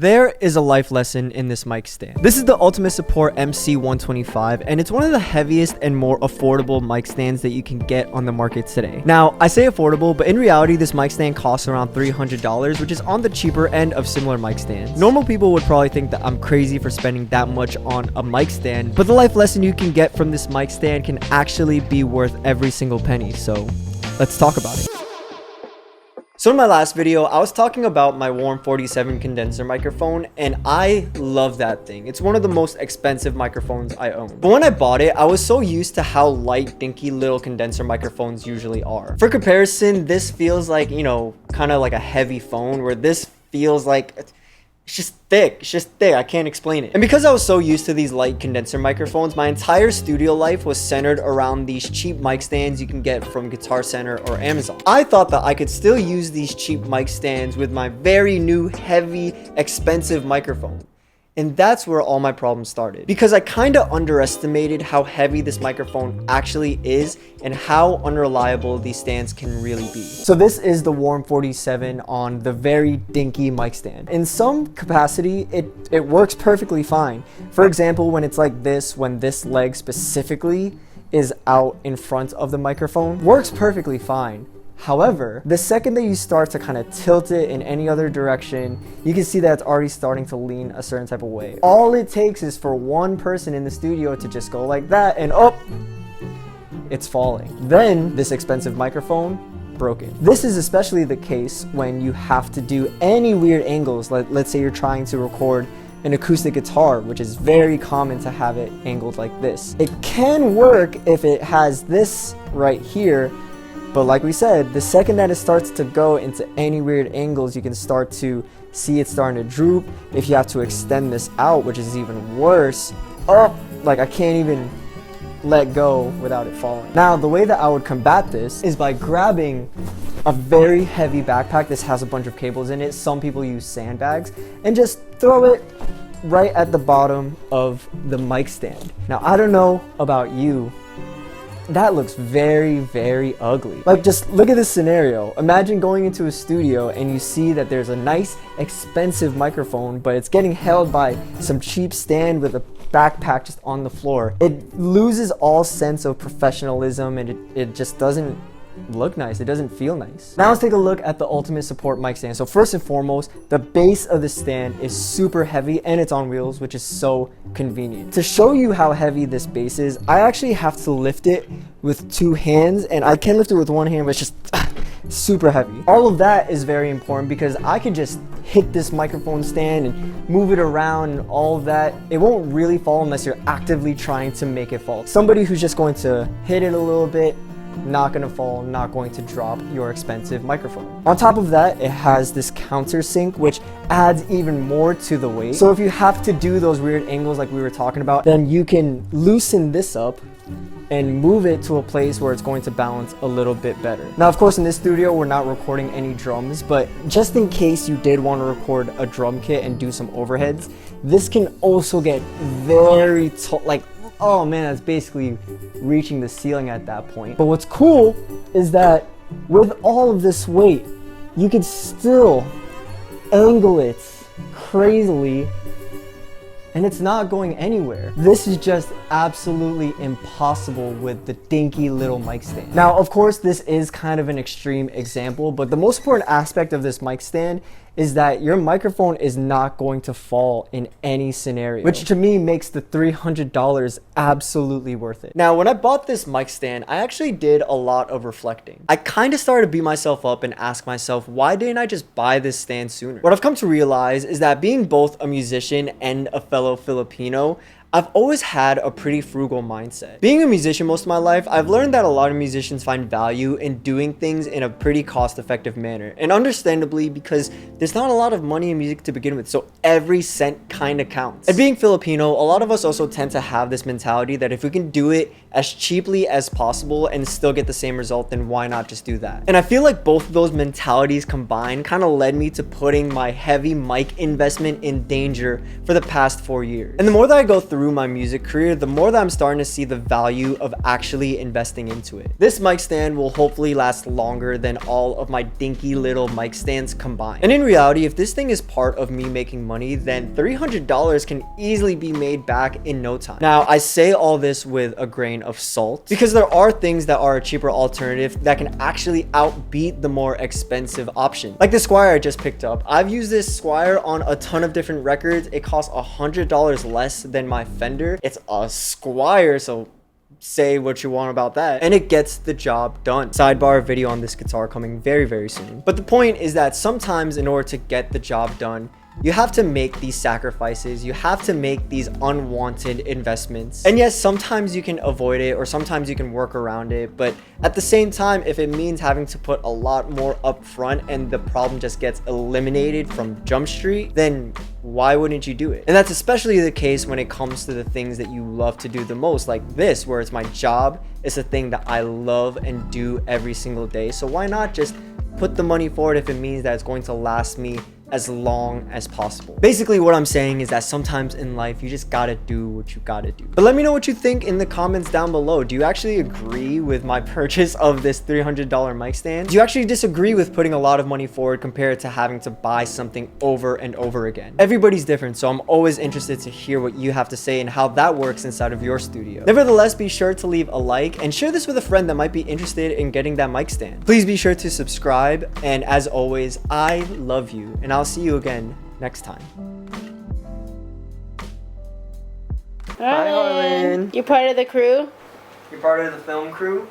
There is a life lesson in this mic stand. This is the Ultimate Support MC125, and it's one of the heaviest and more affordable mic stands that you can get on the market today. Now, I say affordable, but in reality, this mic stand costs around $300, which is on the cheaper end of similar mic stands. Normal people would probably think that I'm crazy for spending that much on a mic stand, but the life lesson you can get from this mic stand can actually be worth every single penny, so let's talk about it. So in my last video, I was talking about my Warm 47 condenser microphone, and I love that thing. It's one of the most expensive microphones I own. But when I bought it, I was so used to how light, dinky little condenser microphones usually are. For comparison, this feels like, kind of like a heavy phone, where this feels like it's just thick. I can't explain it. And because I was so used to these light condenser microphones, my entire studio life was centered around these cheap mic stands you can get from Guitar Center or Amazon. I thought that I could still use these cheap mic stands with my very new, heavy, expensive microphone. And that's where all my problems started, because I kind of underestimated how heavy this microphone actually is and how unreliable these stands can really be. So this is the Warm 47 on the very dinky mic stand. In some capacity, it works perfectly fine. For example, when it's like this, when this leg specifically is out in front of the microphone, works perfectly fine. However, the second that you start to kind of tilt it in any other direction, you can see that it's already starting to lean a certain type of way. All it takes is for one person in the studio to just go like that and it's falling. Then this expensive microphone, broken. This is especially the case when you have to do any weird angles. Let's say you're trying to record an acoustic guitar, which is very common to have it angled like this. It can work if it has this right here, but like we said, the second that it starts to go into any weird angles, you can start to see it starting to droop. If you have to extend this out, which is even worse, like I can't even let go without it falling. Now, the way that I would combat this is by grabbing a very heavy backpack. This has a bunch of cables in it. Some people use sandbags, and just throw it right at the bottom of the mic stand. Now, I don't know about you, that looks very, very ugly. Like, just look at this scenario. Imagine going into a studio and you see that there's a nice, expensive microphone, but it's getting held by some cheap stand with a backpack just on the floor. It loses all sense of professionalism, and it just doesn't look nice. It doesn't feel nice. Now let's take a look at the Ultimate Support mic stand. So first and foremost, the base of the stand is super heavy and it's on wheels, which is so convenient. To show you how heavy this base is, I actually have to lift it with two hands, and I can lift it with one hand, but it's just super heavy. All of that is very important because I can just hit this microphone stand and move it around and all of that. It won't really fall unless you're actively trying to make it fall. Somebody who's just going to hit it a little bit, not going to fall, not going to drop your expensive microphone. On top of that, it has this countersink, which adds even more to the weight. So if you have to do those weird angles like we were talking about, then you can loosen this up and move it to a place where it's going to balance a little bit better. Now, of course, in this studio, we're not recording any drums, but just in case you did want to record a drum kit and do some overheads, this can also get very like, oh man, that's basically reaching the ceiling at that point. But what's cool is that with all of this weight, you can still angle it crazily and it's not going anywhere. This is just absolutely impossible with the dinky little mic stand. Now, of course, this is kind of an extreme example, but the most important aspect of this mic stand is that your microphone is not going to fall in any scenario, which to me makes the $300 absolutely worth it. Now, when I bought this mic stand, I actually did a lot of reflecting. I kind of started to beat myself up and ask myself, why didn't I just buy this stand sooner? What I've come to realize is that being both a musician and a fellow Filipino, I've always had a pretty frugal mindset. Being a musician most of my life, I've learned that a lot of musicians find value in doing things in a pretty cost-effective manner. And understandably, because there's not a lot of money in music to begin with, so every cent kind of counts. And being Filipino, a lot of us also tend to have this mentality that if we can do it as cheaply as possible and still get the same result, then why not just do that? And I feel like both of those mentalities combined kind of led me to putting my heavy mic investment in danger for the past 4 years. And the more that I go through my music career, the more that I'm starting to see the value of actually investing into it. This mic stand will hopefully last longer than all of my dinky little mic stands combined. And in reality, if this thing is part of me making money, then $300 can easily be made back in no time. Now, I say all this with a grain of salt because there are things that are a cheaper alternative that can actually outbeat the more expensive option. Like the Squire I just picked up. I've used this Squire on a ton of different records. It costs $100 less than my Fender. It's a Squire, so say what you want about that, and it gets the job done. Sidebar video on this guitar coming very, very soon. But the point is that sometimes in order to get the job done, you have to make these sacrifices. You have to make these unwanted investments. And yes, sometimes you can avoid it or sometimes you can work around it. But at the same time, if it means having to put a lot more up front and the problem just gets eliminated from Jump Street, then why wouldn't you do it? And that's especially the case when it comes to the things that you love to do the most, like this, where it's my job. It's a thing that I love and do every single day. So why not just put the money forward if it means that it's going to last me as long as possible? Basically, what I'm saying is that sometimes in life, you just gotta do what you gotta do. But let me know what you think in the comments down below. Do you actually agree with my purchase of this $300 mic stand? Do you actually disagree with putting a lot of money forward compared to having to buy something over and over again? Everybody's different, so I'm always interested to hear what you have to say and how that works inside of your studio. Nevertheless, be sure to leave a like and share this with a friend that might be interested in getting that mic stand. Please be sure to subscribe, and as always, I love you, and I'll see you again next time. Hi, Harlan. You're part of the crew? You're part of the film crew?